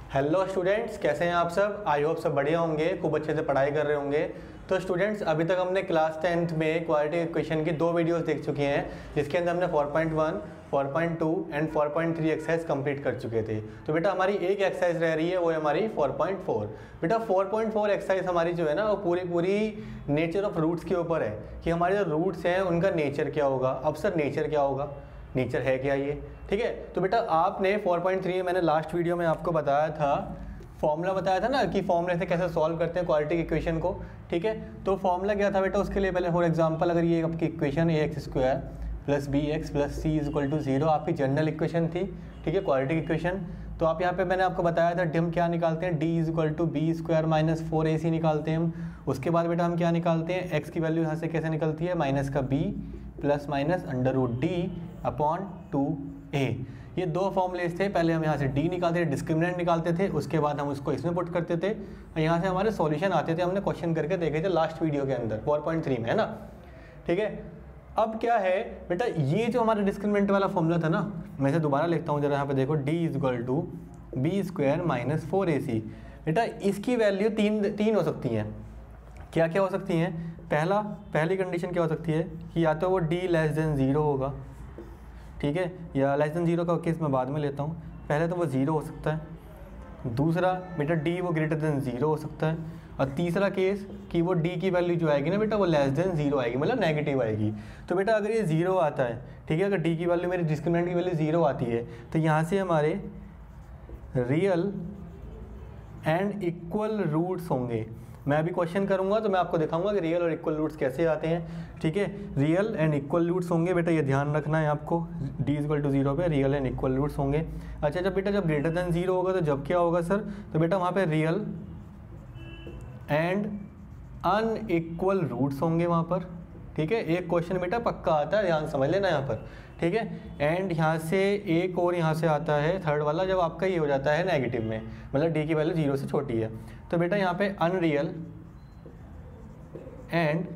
Hello students, कैसे हैं आप सब। आई होप सब बढ़िया होंगे, खूब अच्छे से पढ़ाई कर रहे होंगे। तो स्टूडेंट्स, अभी तक हमने क्लास 10th में क्वाड्रेटिक इक्वेशन की 2 वीडियोस देख चुके हैं, जिसके अंदर हमने 4.1, 4.2 एंड 4.3 एक्सरसाइज कंप्लीट कर चुके थे। तो बेटा हमारी एक एक्सरसाइज रह रही है, वो है हमारी 4.4। बेटा 4.4 एक्सरसाइज हमारी जो है ना, वो पूरी नेचर ऑफ रूट्स के ऊपर है कि हमारे जो रूट्स हैं उनका नेचर क्या होगा। अब सर नेचर क्या होगा, नेचर है क्या ये, ठीक है। तो बेटा आपने 4.3 में मैंने लास्ट वीडियो में आपको बताया था, फॉर्मूला बताया था ना कि फॉर्मूले से कैसे सॉल्व करते हैं क्वाड्रेटिक इक्वेशन को, ठीक है। तो फॉर्मूला क्या था बेटा, उसके लिए पहले फॉर एग्जांपल अगर ये आपकी equation ax² plus bx plus c equal to 0 आपकी जनरल इक्वेशन थी, ठीक है, क्वाड्रेटिक इक्वेशन। तो आप यहाँ पे मैंने आपको बताया था हम क्या निकालते हैं, d equal to b² minus 4ac निकालते हैं हम। उसके बाद बेटा हम क्या निकालते हैं, x की वैल्यू यहाँ से कैसे निकलती है, माइनस का b plus minus √d upon 2a। ये 2 फॉर्मूलेस थे। पहले हम यहाँ से d निकालते थे, डिस्क्रिमिनेंट निकालते थे, उसके बाद हम उसको इसमें पुट करते थे और यहाँ से हमारे सॉल्यूशन आते थे। हमने क्वेश्चन करके देखे थे लास्ट वीडियो के अंदर 4.3 में, है ना, ठीक है। अब क्या है बेटा, ये जो हमारा डिस्क्रिमिनेंट वाला फॉर्मूला था ना, मैं इसे दोबारा लिखता हूँ जरा, यहाँ पे देखो, d equal to b² minus 4ac। बेटा इसकी वैल्यू तीन हो सकती हैं। क्या क्या हो सकती हैं, पहली कंडीशन क्या हो सकती है कि या तो वो d लेस देन 0 होगा, ठीक है, या लेस देन 0 का केस मैं बाद में लेता हूँ। पहले तो वो 0 हो सकता है, दूसरा बेटा d वो ग्रेटर देन 0 हो सकता है, और तीसरा केस कि वो d की वैल्यू जो आएगी ना बेटा, वो लेस देन 0 आएगी, मतलब नेगेटिव आएगी। तो बेटा अगर ये 0 आता है, ठीक है, अगर d की वैल्यू, मेरी डिस्क्रिमिनेंट की वैल्यू 0 आती है, तो यहाँ से हमारे रियल एंड इक्वल रूट्स होंगे। मैं अभी क्वेश्चन करूंगा तो मैं आपको दिखाऊंगा कि रियल और इक्वल रूट्स कैसे आते हैं, ठीक है। रियल एंड इक्वल रूट्स होंगे बेटा, ये ध्यान रखना है आपको, d इक्वल टू 0 पे रियल एंड इक्वल रूट्स होंगे। अच्छा जब ग्रेटर देन 0 होगा तो जब क्या होगा सर, तो बेटा वहाँ पे रियल एंड अनइक्वल रूट्स होंगे वहाँ पर, ठीक है। एक क्वेश्चन बेटा पक्का आता है, ध्यान समझ लेना यहाँ पर, ठीक है। एंड यहाँ से एक और यहाँ से आता है थर्ड वाला, जब आपका ये हो जाता है नेगेटिव में, मतलब d की वैल्यू 0 से छोटी है। तो बेटा यहाँ पे अनरियल एंड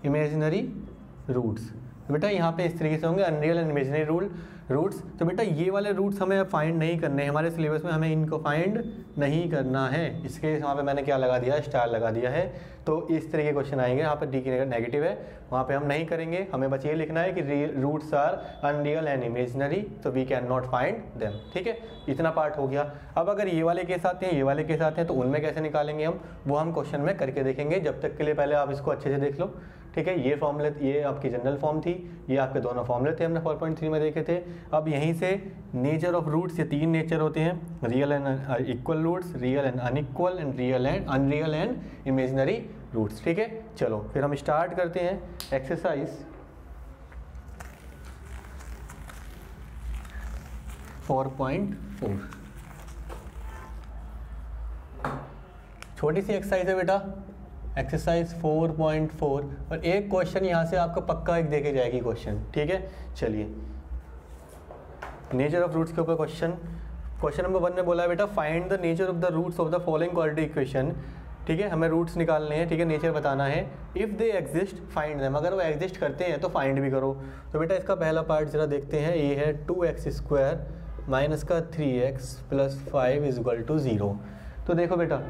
इमेजिनरी रूट्स। तो बेटा यहाँ पे इस तरीके से होंगे, अनरियल एंड इमेजिनरी रूट्स। तो बेटा ये वाले रूट्स हमें फाइंड नहीं करने हैं, हमारे सिलेबस में हमें इनको फाइंड नहीं करना है, इसके वहाँ पे मैंने क्या लगा दिया है, स्टार लगा दिया है। तो इस तरह के क्वेश्चन आएंगे, यहाँ पर d की नेगेटिव है, वहाँ पे हम नहीं करेंगे। हमें बस ये लिखना है कि roots are unreal and imaginary, तो we can not find them, ठीक है। इतना पार्ट हो गया। अब अगर ये वाले केस आते हैं, ये वाले केस आते हैं, तो उनमें कैसे निकालेंगे हम, वो हम क्वेश्चन में करके देखेंगे। जब तक के लिए पहले आप इसको अच्छे से देख लो, ठीक है। ये फॉर्मूले, ये आपकी जनरल फॉर्म थी, ये आपके दोनों फॉर्मूले थे, हमने 4.3 में देखे थे। अब यहीं से नेचर ऑफ रूट्स, ये 3 नेचर होते हैं, real and equal roots, real and unequal, and real and unreal and imaginary roots, ठीक है। चलो फिर हम स्टार्ट करते हैं एक्सरसाइज 4.4। छोटी सी एक्सरसाइज है बेटा, एक्सरसाइज 4.4, और एक क्वेश्चन यहाँ से आपका पक्का एक देके जाएगी क्वेश्चन, ठीक है। चलिए, नेचर ऑफ रूट्स के ऊपर क्वेश्चन नंबर 1 में बोला है बेटा, find the nature of the roots of the following quadratic equation, ठीक है। हमें रूट्स निकालने हैं, ठीक है, नेचर बताना है। If they exist find them, अगर वो एग्जिस्ट करते हैं तो फाइंड भी करो। तो बेटा इसका पहला पार्ट जरा देखते हैं, ये है 2x² माइनस का 3x प्लस 5 इक्वल टू 0। तो देखो बेटा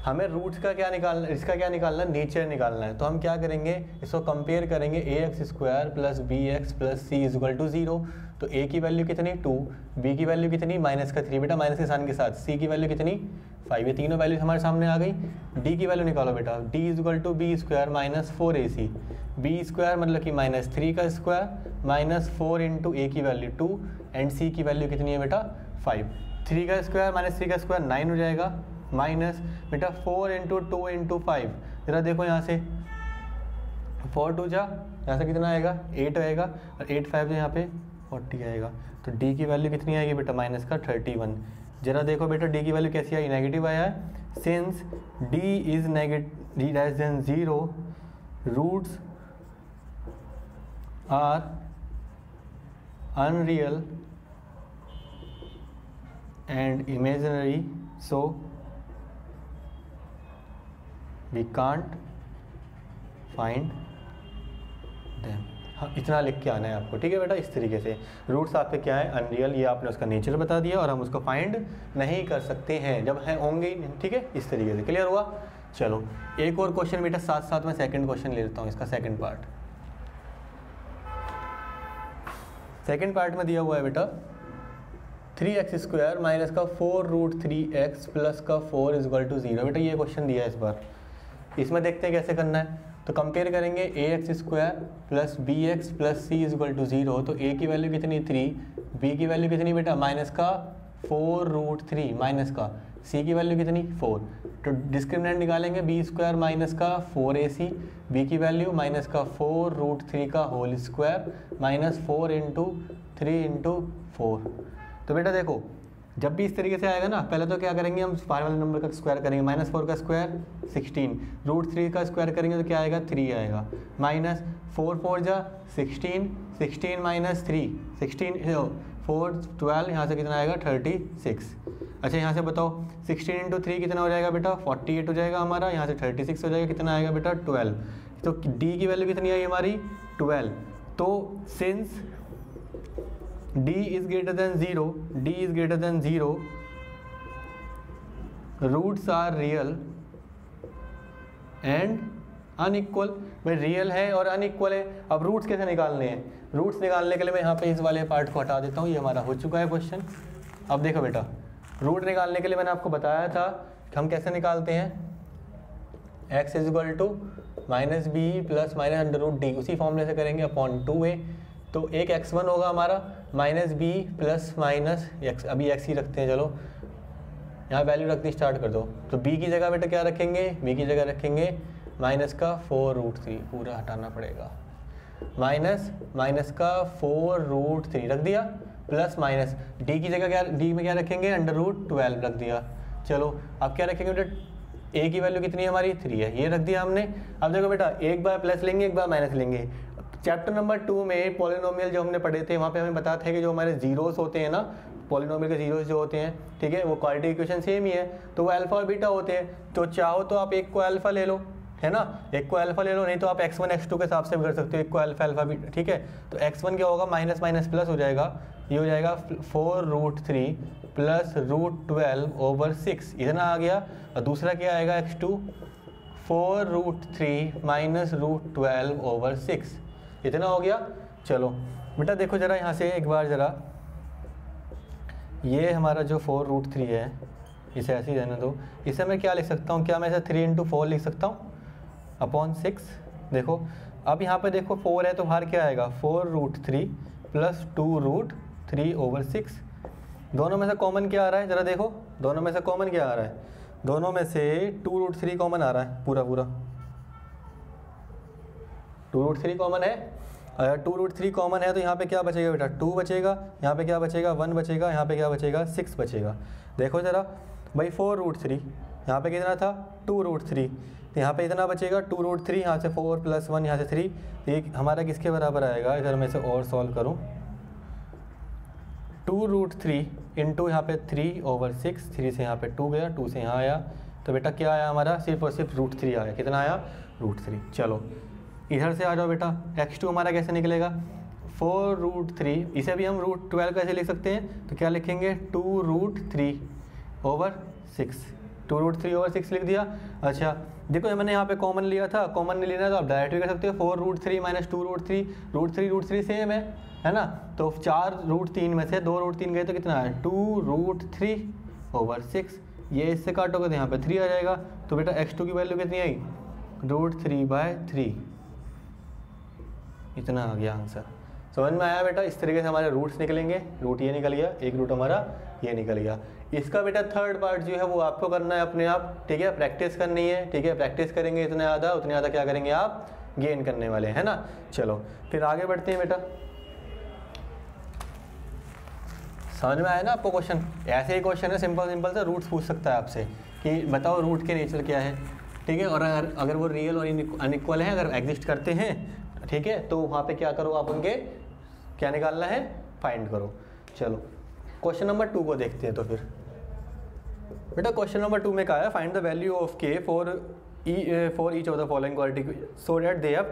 हमें रूट्स का क्या निकालना, इसका क्या निकालना है, नेचर निकालना है। तो हम क्या करेंगे, इसको कंपेयर करेंगे, ax² plus bx plus c equal to 0। तो a की वैल्यू कितनी 2, b की वैल्यू कितनी माइनस का 3, बेटा माइनस के साइन के साथ, c की वैल्यू कितनी 5, ये तीनों वैल्यूज हमारे सामने आ गई। d की वैल्यू निकालो बेटा, d equal to b² minus 4ac, b² मतलब कि माइनस 3 का स्क्वायर माइनस 4 इंटू a की वैल्यू 2 एंड c की वैल्यू कितनी है बेटा 5। 3 का स्क्वायर माइनस 3 का स्क्वायर 9 हो जाएगा, माइनस बेटा 4 इंटू 2 इंटू 5, जरा देखो यहाँ से 4 2 जा, यहाँ से कितना आएगा 8 आएगा, और 8 5 यहाँ पे 40 आएगा। तो d की वैल्यू कितनी आएगी बेटा, माइनस का 31। जरा देखो बेटा d की वैल्यू कैसी आई, नेगेटिव आया है। Since d is negative less than 0, roots are unreal and imaginary, so we can't find them। हाँ, इतना लिख के आना है आपको, ठीक है बेटा। इस तरीके से रूट्स आपके क्या है, अनरियल, ये आपने उसका नेचर बता दिया और हम उसको फाइंड नहीं कर सकते हैं जब है होंगे ही, ठीक है। इस तरीके से क्लियर हुआ। चलो एक और क्वेश्चन बेटा साथ साथ में सेकंड क्वेश्चन ले लेता हूँ, इसका सेकंड पार्ट। सेकंड पार्ट में दिया हुआ है बेटा 3x² माइनस का 4√3x प्लस का 4 इज इक्वल टू 0। बेटा ये क्वेश्चन दिया है इस बार, इसमें देखते हैं कैसे करना है। तो कंपेयर करेंगे ax² plus bx plus c is equal to 0। तो a की वैल्यू कितनी 3, b की वैल्यू कितनी बेटा माइनस का 4√3 माइनस का c की वैल्यू कितनी 4। तो डिस्क्रिमिनेंट निकालेंगे b² माइनस का 4ac, b की वैल्यू माइनस का 4√3 का whole square minus 4 into 3 into 4। तो बेटा देखो जब भी इस तरीके से आएगा ना, पहले तो क्या करेंगे हम फाइव वाले नंबर का स्क्वायर करेंगे, -4 का स्क्वायर 16, √3 का स्क्वायर करेंगे तो क्या आएगा 3 आएगा, माइनस 4 4 जा 16, 16 माइनस 3 16 4 12, यहाँ से कितना आएगा 36। अच्छा यहाँ से बताओ 16 इंटू 3 कितना हो जाएगा बेटा 48 हो जाएगा हमारा, यहाँ से 36 हो जाएगा, कितना आएगा बेटा 12। तो d की वैल्यू कितनी आई हमारी 12। तो since d is greater than 0, d is greater than 0, roots are real and unequal। भाई रियल है और अनइक्वल है। अब रूट्स कैसे निकालने हैं, रूट्स निकालने के लिए मैं यहाँ पे इस वाले पार्ट को हटा देता हूँ, ये हमारा हो चुका है क्वेश्चन। अब देखो बेटा रूट निकालने के लिए मैंने आपको बताया था कि हम कैसे निकालते हैं, x is equal to minus B plus minus under, उसी फॉर्मूले से करेंगे अपॉन 2a। तो एक x1 होगा हमारा minus B plus minus x, अभी x ही रखते हैं, चलो यहाँ वैल्यू रखनी स्टार्ट कर दो। तो b की जगह बेटा क्या रखेंगे, b की जगह रखेंगे माइनस का 4√3, पूरा हटाना पड़ेगा, माइनस का 4√3 रख दिया, प्लस माइनस d की जगह क्या, d में क्या रखेंगे अंडर√12 रख दिया। चलो अब क्या रखेंगे बेटा, a की वैल्यू कितनी है हमारी 3 है, ये रख दिया हमने। अब देखो बेटा एक बार प्लस लेंगे एक बार माइनस लेंगे। चैप्टर नंबर 2 में पॉलिनोमियल जो हमने पढ़े थे वहाँ पे हमें बताते हैं कि जो हमारे जीरोस होते हैं ना, पॉलिनोमियल के जीरोस जो होते हैं, ठीक है, वो क्वाड्रेटिक इक्वेशन सेम ही है, तो वो अल्फा और बीटा होते हैं। तो चाहो तो आप एक को अल्फा ले लो, है ना, एक को अल्फा ले लो, नहीं तो आप x1 x2 के हिसाब से भी कर सकते हो, एक को अल्फा बीटा, ठीक है। तो x1 क्या होगा माइनस माइनस प्लस हो जाएगा, ये हो जाएगा 4√3 प्लस √12/6, इतना आ गया। और दूसरा क्या आएगा x2 4√3 माइनस √12/6, इतना हो गया। चलो बेटा देखो जरा यहाँ से एक बार जरा, ये हमारा जो 4√3 है इसे ऐसे ही रहने दो, इसे मैं क्या लिख सकता हूँ, क्या मैं इसे 3 इंटू 4 लिख सकता हूँ अपॉन 6। देखो अब यहाँ पे देखो 4 है तो बाहर क्या आएगा 4√3 प्लस 2√3/6। दोनों में से कॉमन क्या आ रहा है, ज़रा देखो दोनों में से कॉमन क्या आ रहा है, दोनों में से 2√3 कॉमन आ रहा है, पूरा 2√3 कॉमन है। अगर 2√3 कॉमन है तो यहाँ पे क्या बचेगा बेटा 2 बचेगा, यहाँ पे क्या बचेगा 1 बचेगा, यहाँ पे क्या बचेगा 6 बचेगा। देखो ज़रा भाई 4√3, यहाँ पे कितना था 2√3, तो यहाँ पे इतना बचेगा 2√3, यहाँ से 4 प्लस 1 यहाँ से 3, तो ये हमारा किसके बराबर आएगा, इधर मैं इसे और सॉल्व करूँ, 2√3 इंटू यहाँ पे 3/6, 3 से यहाँ पे 2 गया, 2 से यहाँ आया, तो बेटा क्या आया हमारा सिर्फ और सिर्फ √3 आया, कितना आया √3। चलो इधर से आ जाओ बेटा, x2 हमारा कैसे निकलेगा 4√3, इसे भी हम √12 कैसे लिख सकते हैं, तो क्या लिखेंगे 2√3/6, 2√3/6 लिख दिया। अच्छा देखो मैंने यहाँ पे कॉमन लिया था, कॉमन नहीं लेना तो आप डायरेक्ट भी कर सकते हो, 4√3 माइनस 2√3, √3 सेम है ना, तो 4√3 में से 2√3 गए तो कितना है 2√3/6, ये इससे काटोगे तो यहाँ पे 3 आ जाएगा। तो बेटा x2 की वैल्यू कितनी आई √3/3, इतना आ गया आंसर। समझ में आया बेटा, इस तरीके से हमारे रूट्स निकलेंगे, रूट ये निकल गया, एक रूट हमारा ये निकल गया। इसका बेटा थर्ड पार्ट जो है वो आपको करना है अपने आप, ठीक है, प्रैक्टिस करनी है, ठीक है, प्रैक्टिस करेंगे इतना ज़्यादा उतने ज़्यादा क्या करेंगे आप गेन करने वाले हैं ना। चलो फिर आगे बढ़ते हैं बेटा, समझ में आया ना आपको क्वेश्चन, ऐसे ही क्वेश्चन है सिंपल सिंपल सा, रूट्स पूछ सकता है आपसे कि बताओ रूट के नेचर क्या है, ठीक है, और अगर वो रियल और अनइक्वल है, अगर एग्जिस्ट करते हैं, ठीक है, तो वहाँ पे क्या करो आप उनके क्या निकालना है फाइंड करो। चलो क्वेश्चन नंबर 2 को देखते हैं। तो फिर बेटा क्वेश्चन नंबर 2 में कहा है find the value of k for each of the following quadratic so that they have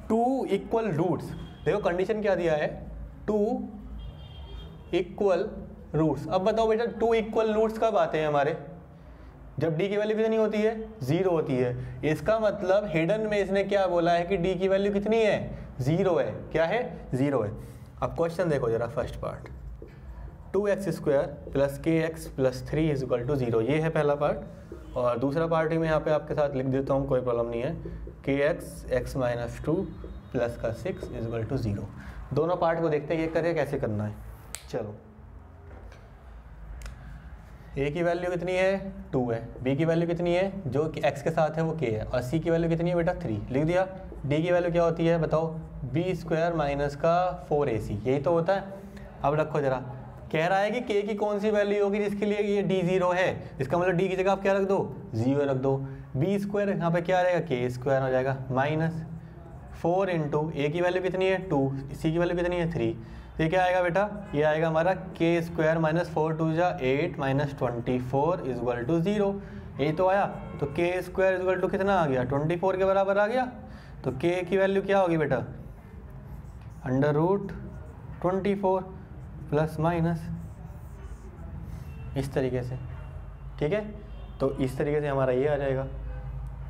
2 equal roots, देखो कंडीशन क्या दिया है, 2 इक्वल रूट्स। अब बताओ बेटा 2 इक्वल रूट्स कब आते हैं हमारे, जब d की वैल्यू कितनी होती है, 0 होती है। इसका मतलब हिडन में इसने क्या बोला है कि d की वैल्यू कितनी है, 0 है। क्या है, 0 है। अब क्वेश्चन देखो जरा, फर्स्ट पार्ट 2x² + kx + 3 = 0, ये है पहला पार्ट। और दूसरा पार्ट ही मैं यहाँ पे आपके साथ लिख देता हूँ, कोई प्रॉब्लम नहीं है, kx x - 2 + का 6 = 0। दोनों पार्ट को देखते हैं ये करें कैसे करना है। चलो, a की वैल्यू कितनी है, 2 है, b की वैल्यू कितनी है, जो कि x के साथ है वो k है, और c की वैल्यू कितनी है बेटा, 3 लिख दिया। d की वैल्यू क्या होती है बताओ, b² - का 4ac, यही तो होता है। अब रखो जरा, कह रहा है कि k की कौन सी वैल्यू होगी जिसके लिए ये d 0 है, इसका मतलब d की जगह आप क्या रख दो, 0 रख दो। b² यहाँ पे क्या रहेगा, k² हो जाएगा, -4 × a की वैल्यू कितनी है, 2, c की वैल्यू कितनी है, 3। ये क्या आएगा बेटा, ये आएगा हमारा k² - 4 × 2 = 8 - 24 = 0। यही तो आया, तो k² = कितना आ गया, 24 के बराबर आ गया। तो k की वैल्यू क्या होगी बेटा, √24 ± इस तरीके से, ठीक है। तो इस तरीके से हमारा ये आ जाएगा।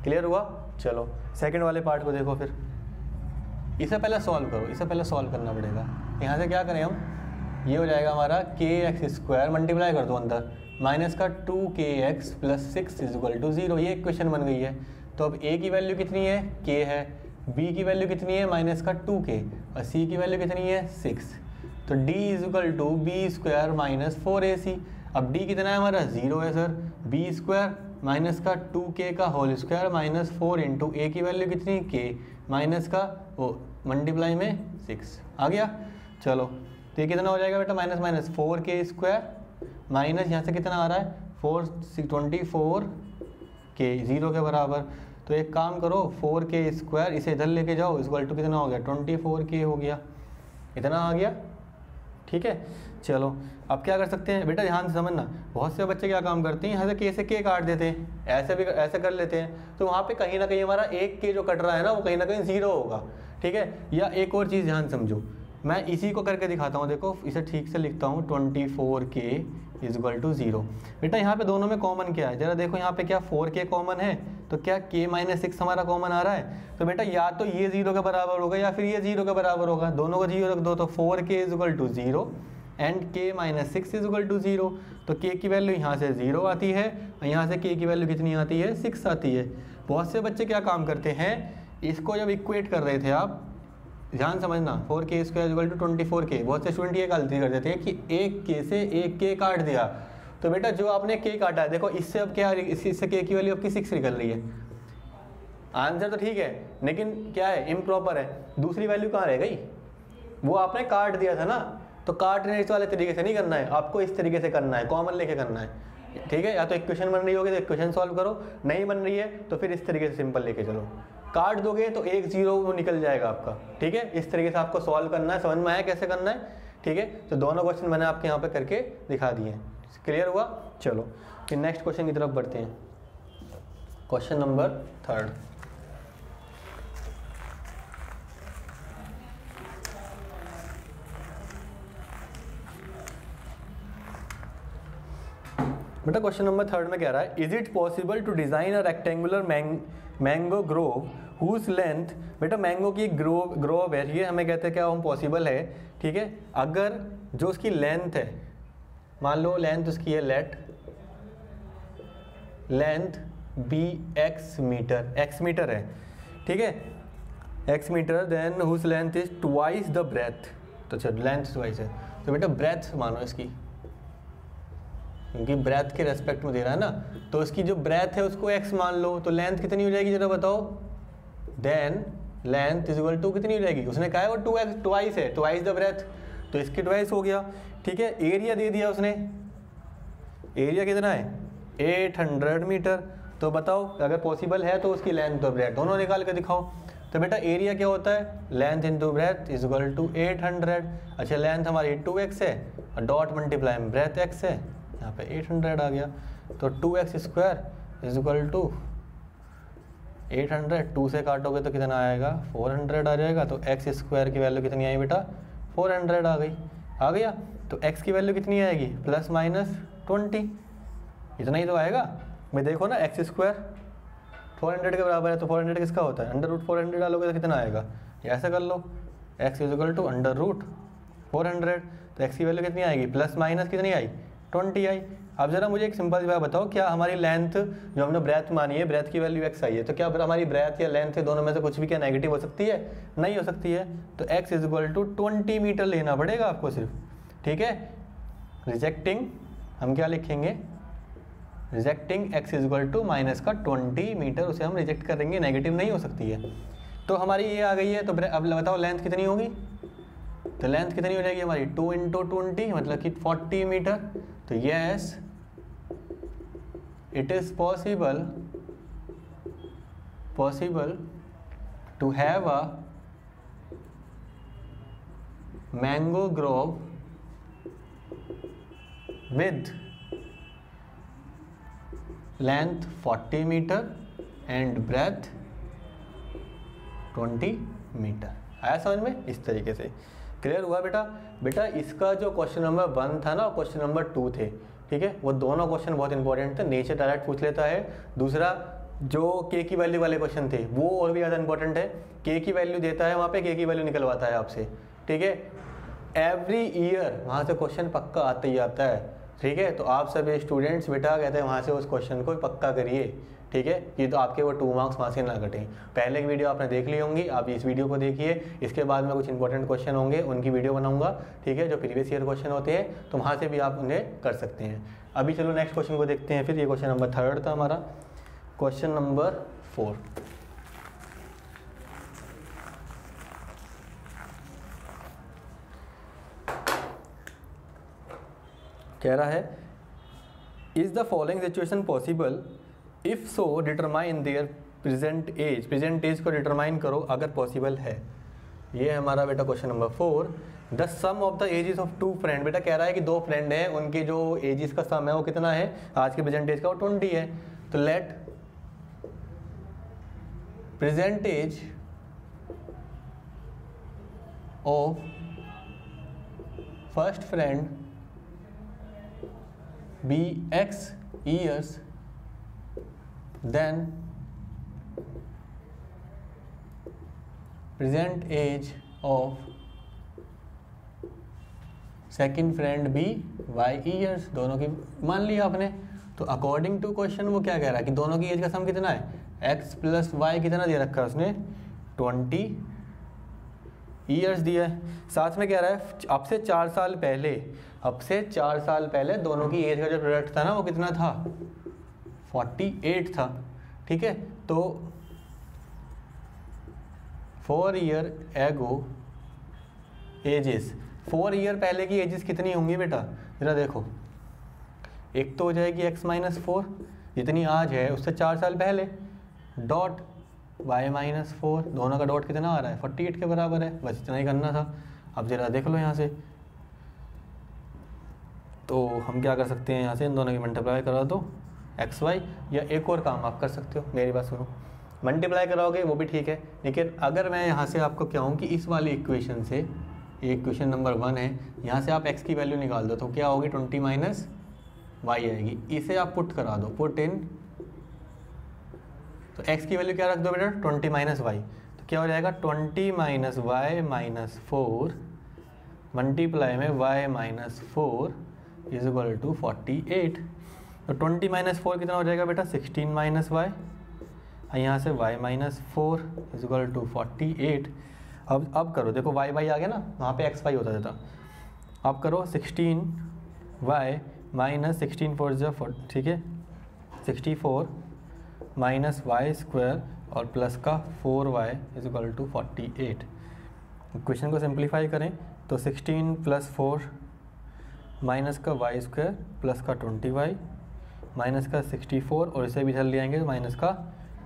क्लियर हुआ। चलो सेकंड वाले पार्ट को देखो फिर, इसे पहले सॉल्व करो, इसे पहले सॉल्व करना पड़ेगा। यहाँ से क्या करें हम, ये हो जाएगा हमारा kx² मल्टीप्लाई कर दो अंदर, -2kx + 6 = 0, ये इक्वेशन बन गई है। तो अब a की वैल्यू कितनी है, k है, b की वैल्यू कितनी है, -2k, और c की वैल्यू कितनी है, 6। तो d = b² - 4ac। अब d कितना है हमारा, 0 है सर, b² - 2k का होल स्क्वायर -4 × a की वैल्यू कितनी, k माइनस का वो मल्टीप्लाई में 6 आ गया। चलो तो ये कितना हो जाएगा बेटा, माइनस 4k² माइनस यहाँ से कितना आ रहा है, 24k 0 के बराबर। तो एक काम करो, 4k² इसे इधर लेके जाओ, = कितना हो गया, 24k हो गया, इतना आ गया, ठीक है। चलो अब क्या कर सकते हैं बेटा, ध्यान से समझना, बहुत से बच्चे क्या काम करते हैं, यहाँ से k से k काट देते हैं, ऐसे भी ऐसे कर लेते हैं। तो वहाँ पे कहीं ना कहीं हमारा एक k जो कट रहा है ना, वो कहीं ना कहीं 0 होगा, ठीक है। या एक और चीज़ ध्यान समझो, मैं इसी को करके दिखाता हूँ, देखो इसे ठीक से लिखता हूँ, 24k = 0। बेटा यहाँ पे दोनों में कॉमन क्या है, जरा देखो यहाँ पे क्या 4k कॉमन है, तो क्या k - 6 हमारा कॉमन आ रहा है। तो बेटा या तो ये 0 के बराबर होगा या फिर ये 0 के बराबर होगा, दोनों को 0 रख दो। तो 4k = 0 एंड k - 6 = 0। तो k की वैल्यू यहाँ से 0 आती है, और यहाँ से k की वैल्यू कितनी आती है, 6 आती है। बहुत से बच्चे क्या काम करते हैं, इसको जब इक्वेट कर रहे थे आप, ध्यान समझना, 4k² = 24k, बहुत से स्टूडेंट ये गलती कर देते हैं कि एक k से एक k काट दिया। तो बेटा जो आपने k काटा है, देखो इससे अब क्या, इससे k की वैल्यू आपकी 6 निकल रही है। आंसर तो ठीक है, लेकिन क्या है, इम्प्रॉपर है। दूसरी वैल्यू कहाँ रह गई, वो आपने काट दिया था ना। तो काटने इस वाले तरीके से नहीं करना है, आपको इस तरीके से करना है, कॉमन लेके करना है, ठीक है। या तो इक्वेशन बन रही होगी तो इक्वेशन सॉल्व करो, नहीं बन रही है तो फिर इस तरीके से सिंपल लेके चलो। काट दोगे तो एक 0 वो निकल जाएगा आपका, ठीक है। इस तरीके से आपको सॉल्व करना है, समझ में आया कैसे करना है, ठीक है। तो दोनों क्वेश्चन मैंने आपके यहाँ पे करके दिखा दिए हैं, क्लियर हुआ। चलो फिर नेक्स्ट क्वेश्चन की तरफ बढ़ते हैं, क्वेश्चन नंबर 3। बेटा क्वेश्चन नंबर 3 में कह रहा है, is it possible to design a rectangular mango grove whose length, बेटा मैंगो की ग्रोव है, ठीक है, हमें कहते हैं क्या हम पॉसिबल है, ठीक है, अगर जो उसकी लेंथ है, मान लो लेंथ उसकी है, length bx metre, x metre है, ठीक है, x metre, then whose length is twice the breadth. तो चलो लेंथ ट्वाइस है, तो बेटा ब्रेथ मानो इसकी, क्योंकि ब्रेथ के रेस्पेक्ट में दे रहा है ना, तो इसकी जो ब्रेथ है उसको x मान लो, तो लेंथ कितनी हो जाएगी जरा बताओ, देन लेंथ = कितनी हो जाएगी, उसने कहा है वो 2x ट्वाइस है, ट्वाइस द ब्रेथ, तो इसकी ट्वाइस हो गया, ठीक है। एरिया दे दिया उसने, एरिया कितना है, 800 मीटर। तो बताओ अगर पॉसिबल है तो उसकी लेंथ और ब्रेथ दोनों निकाल के दिखाओ। तो बेटा एरिया क्या होता है, लेंथ इंटू ब्रेथ = 800। अच्छा लेंथ हमारी 2x है, और डॉट मल्टीप्लाई में ब्रेथ x है, यहाँ पे 800 आ गया। तो 2x² = 800, 2 से काटोगे तो कितना आएगा 400 आ जाएगा। तो एक्स स्क्वायर की वैल्यू कितनी आई बेटा 400 आ गई। आ गया। तो एक्स की वैल्यू कितनी आएगी प्लस माइनस 20, इतना ही तो आएगा भाई। देखो ना एक्स स्क्वायर 400 के बराबर है, तो 400 किसका होता है अंडर रूट 400 डालोगे तो कितना आएगा, ऐसा कर लो x is equal to under root 400। तो एक्स की वैल्यू कितनी आएगी प्लस माइनस कितनी आई 20 आई। अब जरा मुझे एक सिंपल सी बात बताओ, क्या हमारी लेंथ जो हमने ब्रेथ मानी है, ब्रेथ की वैल्यू एक्स आई है, तो क्या हमारी ब्रेथ या लेंथ दोनों में से कुछ भी क्या नेगेटिव हो सकती है, नहीं हो सकती है। तो x is equal to 20 metre लेना पड़ेगा आपको सिर्फ, ठीक है। रिजेक्टिंग हम क्या लिखेंगे, rejecting x is equal to minus का 20 मीटर, उसे हम रिजेक्ट करेंगे, नेगेटिव नहीं हो सकती है। तो हमारी ये आ गई है। तो अब बताओ लेंथ कितनी होगी, तो लेंथ कितनी हो जाएगी हमारी 2 × 20 मतलब कि 40 मीटर। तो yes it is possible to have a mango grove with length 40 metre and breadth 20 metre. आया समझ में, इस तरीके से क्लियर हुआ बेटा। बेटा इसका जो क्वेश्चन नंबर 1 था ना, क्वेश्चन नंबर 2 थे, ठीक है, वो दोनों क्वेश्चन बहुत इंपॉर्टेंट थे। नेचर डायरेक्ट पूछ लेता है। दूसरा जो के की वैल्यू वाले क्वेश्चन थे वो और भी ज़्यादा इंपॉर्टेंट है। के की वैल्यू देता है, वहाँ पे के की वैल्यू निकलवाता है आपसे, ठीक है। एवरी ईयर वहाँ से क्वेश्चन पक्का आता ही आता है, ठीक है। तो आप सभी स्टूडेंट्स बेटा कहते हैं वहाँ से उस क्वेश्चन को पक्का करिए, ठीक है, कि तो आपके वो 2 मार्क्स वहाँ से ना कटें। पहले की वीडियो आपने देख ली होंगी, आप इस वीडियो को देखिए। इसके बाद में कुछ इंपॉर्टेंट क्वेश्चन होंगे, उनकी वीडियो बनाऊंगा, ठीक है, जो प्रीवियस ईयर क्वेश्चन होते हैं, तो वहाँ से भी आप उन्हें कर सकते हैं। अभी चलो नेक्स्ट क्वेश्चन को देखते हैं। फिर ये क्वेश्चन नंबर 3 था हमारा। क्वेश्चन नंबर 4 कह रहा है, is the following situation possible, if so determine their present age. Present age को डिटरमाइन करो अगर पॉसिबल है। ये है हमारा बेटा question number 4। The sum of the ages of 2 friend. बेटा कह रहा है कि 2 फ्रेंड हैं, उनके जो एजेस का सम है वो कितना है, आज के प्रेजेंट एज का वो 20 है। तो let present age of first friend be x years, then present age of second friend be y years। दोनों की मान लिया आपने। तो अकॉर्डिंग टू क्वेश्चन वो क्या कह रहा है कि दोनों की एज का सम कितना है, x प्लस वाई कितना दे रखा है उसने 20 ईयर्स दिया है। साथ में कह रहा है अब से 4 साल पहले, अब से 4 साल पहले दोनों की एज का जो प्रोडक्ट था ना वो कितना था 48 था, ठीक है। तो 4 ईयर एगो एजेस, 4 ईयर पहले की एजेस कितनी होंगी बेटा, जरा देखो। एक तो हो जाएगी x-4 जितनी आज है उससे 4 साल पहले, डॉट y-4, दोनों का डॉट कितना आ रहा है 48 के बराबर है। बस इतना ही करना था। अब जरा देख लो यहाँ से, तो हम क्या कर सकते हैं, यहाँ से इन दोनों की मल्टीप्लाई करा दो xy, या एक और काम आप कर सकते हो, मेरी बात सुनो, मल्टीप्लाई कराओगे वो भी ठीक है, लेकिन अगर मैं यहाँ से आपको क्या हूँ कि इस वाली इक्वेशन से, ये इक्वेशन नंबर 1 है, यहाँ से आप x की वैल्यू निकाल दो तो क्या होगी 20 माइनस y आएगी। इसे आप पुट करा दो, पुट इन, तो x की वैल्यू क्या रख दो बेटा 20 माइनस वाई, तो क्या हो जाएगा 20 माइनस वाई माइनस 4 मल्टीप्लाई में y-4 इज इक्वल टू 48। तो 20 माइनस 4 कितना हो जाएगा बेटा 16 माइनस वाई, यहाँ से y-4 इज इक्वल टू 48। अब करो, देखो y आ गया ना, वहाँ पे xy होता था। अब करो 16y माइनस 16 4 जा 4, ठीक है, 64 माइनस वाई स्क्वायर और प्लस का 4y is equal to 48। Equation को सिंप्लीफाई करें तो 16 प्लस 4 माइनस का वाई स्क्वायर प्लस का 20y माइनस का 64 और इसे भी इधर ले आएंगे तो माइनस का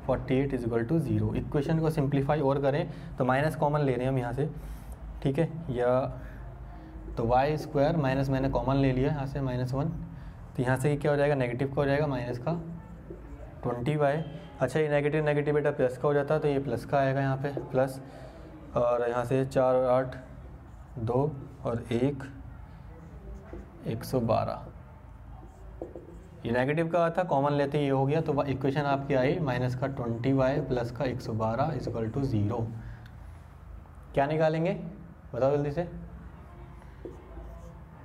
48 इज इक्वल टू 0। इक्वेशन को सिंप्लीफाई और करें तो माइनस कॉमन ले रहे हैं हम यहाँ से, ठीक है, या तो वाई स्क्वायर माइनस मैंने कॉमन ले लिया यहाँ से -1, तो यहाँ से क्या हो जाएगा नेगेटिव का हो जाएगा माइनस का 20y। अच्छा, ये नेगेटिव नेगेटिव बेटा प्लस का हो जाता है, तो ये प्लस का आएगा यहाँ पे प्लस, और यहाँ से 4 और 8 2 और 1 112। ये नेगेटिव का था, कॉमन लेते ही ये हो गया, तो इक्वेशन आपकी आई माइनस का 20y प्लस का 112 इक्वल टू 0। क्या निकालेंगे बताओ जल्दी से?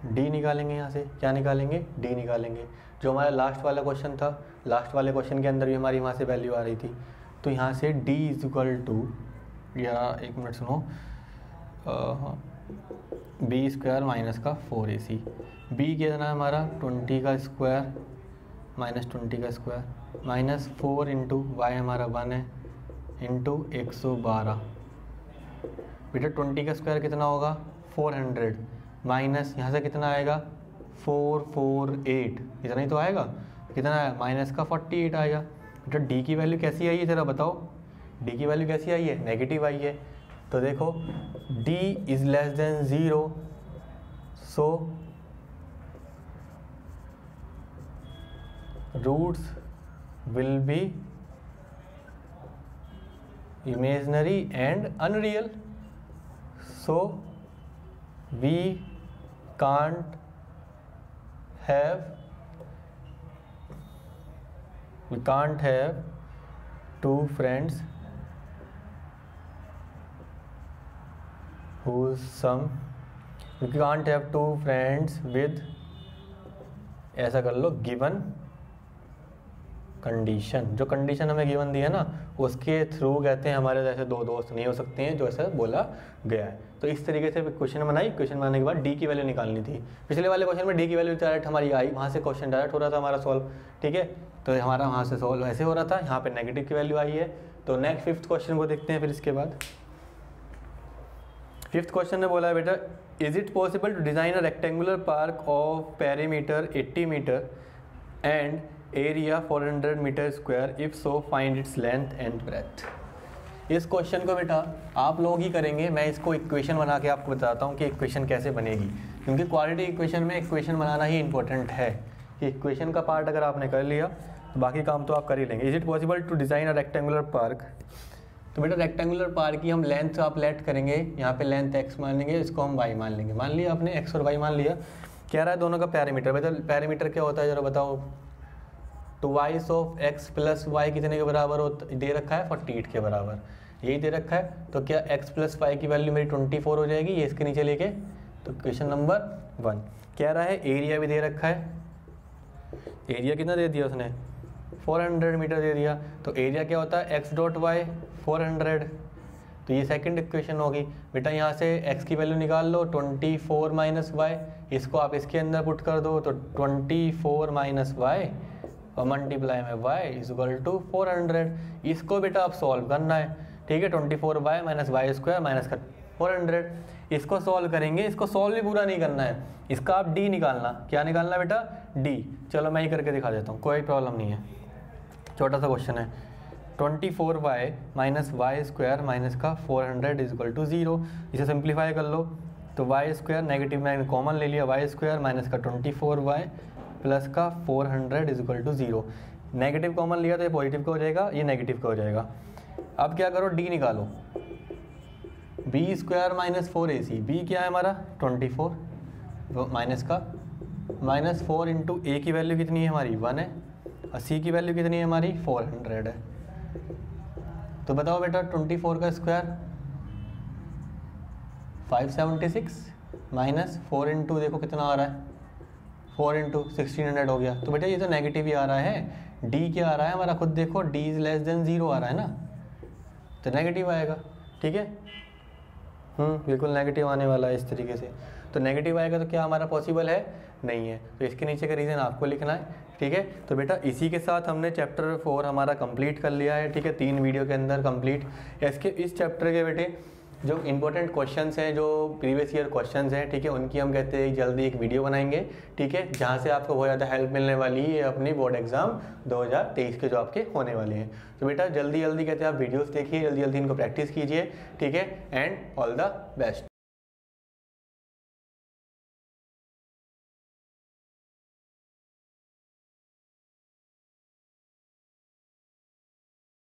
डी निकालेंगे। यहाँ से क्या निकालेंगे? डी निकालेंगे। जो हमारा लास्ट वाला क्वेश्चन था, लास्ट वाले क्वेश्चन के अंदर भी हमारी वहाँ से वैल्यू आ रही थी, तो यहाँ से डी इज इक्वल टू, या एक मिनट सुनो, बी स्क्वायर माइनस का 4ac। बी कितना है हमारा 20 का स्क्वायर माइनस 20 का स्क्वायर माइनस 4 इंटू वाई हमारा 1 है इंटू 112। बेटा 20 का स्क्वायर कितना होगा 400 माइनस यहाँ से कितना आएगा 448, इतना ही तो आएगा। कितना आया माइनस का 48 आएगा। बेटा डी की वैल्यू कैसी आई है ज़रा बताओ? डी की वैल्यू कैसी आई है? नेगेटिव आई है। तो देखो D is less than 0, so roots will be imaginary and unreal, so we can't have two friends whose sum, we can't have two friends with, ऐसा कर लो, गिवन कंडीशन। जो कंडीशन हमें गिवन दी है ना, उसके थ्रू कहते हैं हमारे जैसे दो दोस्त नहीं हो सकते हैं, जो ऐसा बोला गया है। तो इस तरीके से क्वेश्चन बनाई, क्वेश्चन बनाने के बाद डी की वैल्यू निकालनी थी। पिछले वाले क्वेश्चन में डी की वैल्यू डायरेक्ट हमारी आई, वहाँ से क्वेश्चन डायरेक्ट हो रहा था हमारा सॉल्व, ठीक है। तो हमारा वहाँ से सॉल्व ऐसे हो रहा था, यहाँ पे नेगेटिव की वैल्यू आई है। तो नेक्स्ट 5th क्वेश्चन को देखते हैं फिर इसके बाद। 5th क्वेश्चन ने बोला है बेटा, is it possible to design a rectangular park of perimeter 80 metre and area 400 metre square, if so find its length and breadth. इस क्वेश्चन को बेटा आप लोग ही करेंगे, मैं इसको इक्वेशन बना के आपको बताता हूँ कि इक्वेशन कैसे बनेगी, क्योंकि क्वालिटी इक्वेशन में इक्वेशन बनाना ही इंपॉर्टेंट है। कि इक्वेशन का पार्ट अगर आपने कर लिया तो बाकी काम तो आप कर ही लेंगे। Is it possible to design a rectangular park, तो बेटा रेक्टेंगुलर पार्क की हम लेंथ आप लेट करेंगे, यहाँ पे लेंथ x मान लेंगे, इसको हम y मान लेंगे। मान लिया आपने x और y मान लिया। कह रहा है दोनों का पैरामीटर, बेटा पैरामीटर क्या होता है ज़रा बताओ? Twice of x plus y कितने के बराबर होता दे रखा है? 48 के बराबर, यही दे रखा है। तो क्या x प्लस वाई की वैल्यू मेरी 24 हो जाएगी, ये इसके नीचे लेके। तो क्वेश्चन नंबर 1 कह रहा है एरिया भी दे रखा है। एरिया कितना दे दिया उसने? 400 मीटर दे दिया। तो एरिया क्या होता है? x dot y 400। तो ये सेकंड इक्वेशन होगी। बेटा यहाँ से x की वैल्यू निकाल लो, 24 माइनस वाई, इसको आप इसके अंदर पुट कर दो, तो 24 माइनस वाई और मल्टीप्लाई में y इज इक्वल टू 400। इसको बेटा आप सॉल्व करना है, ठीक है। 24y minus y square minus का 400, इसको सॉल्व करेंगे। इसको सॉल्व भी पूरा नहीं करना है, इसका आप d निकालना। क्या निकालना बेटा? d। चलो मैं ही करके दिखा देता हूँ, कोई प्रॉब्लम नहीं है, छोटा सा क्वेश्चन है। 24y minus y square minus का 400 इज इक्वल टू 0। इसे सिंप्लीफाई कर लो, तो वाई स्क्वायर नेगेटिव में कॉमन ले लिया, वाई स्क्वायर माइनस का 24y प्लस का 400 is equal to 0। Negative common लिया तो ये पॉजिटिव का हो जाएगा, ये नेगेटिव का हो जाएगा। अब क्या करो, डी निकालो, B square minus 4ac। B क्या है हमारा? 24 माइनस का माइनस 4 इंटू ए की वैल्यू कितनी है हमारी? 1 है, और सी की वैल्यू कितनी है हमारी? 400 है। तो बताओ बेटा 24 का स्क्वायर 576 माइनस 4 इंटू देखो कितना आ रहा है, 4 इंटू 1600 हो गया। तो बेटा ये तो नेगेटिव ही आ रहा है। डी क्या आ रहा है हमारा? खुद देखो, डी इज लेस देन 0 आ रहा है ना, तो नेगेटिव आएगा, ठीक है। बिल्कुल नेगेटिव आने वाला है इस तरीके से। तो नेगेटिव आएगा तो क्या हमारा पॉसिबल है? नहीं है। तो इसके नीचे का रीज़न आपको लिखना है, ठीक है। तो बेटा इसी के साथ हमने चैप्टर 4 हमारा कंप्लीट कर लिया है, ठीक है। 3 वीडियो के अंदर कंप्लीट। इसके इस चैप्टर के बेटे जो इंपॉर्टेंट क्वेश्चंस हैं, जो प्रीवियस ईयर क्वेश्चंस हैं, ठीक है, उनकी हम कहते हैं जल्दी एक वीडियो बनाएंगे, ठीक है, जहाँ से आपको बहुत ज़्यादा हेल्प मिलने वाली है अपनी बोर्ड एग्जाम 2023 के जो आपके होने वाले हैं। तो बेटा जल्दी जल्दी कहते हैं आप वीडियोस देखिए, जल्दी जल्दी इनको प्रैक्टिस कीजिए, ठीक है, एंड ऑल द बेस्ट।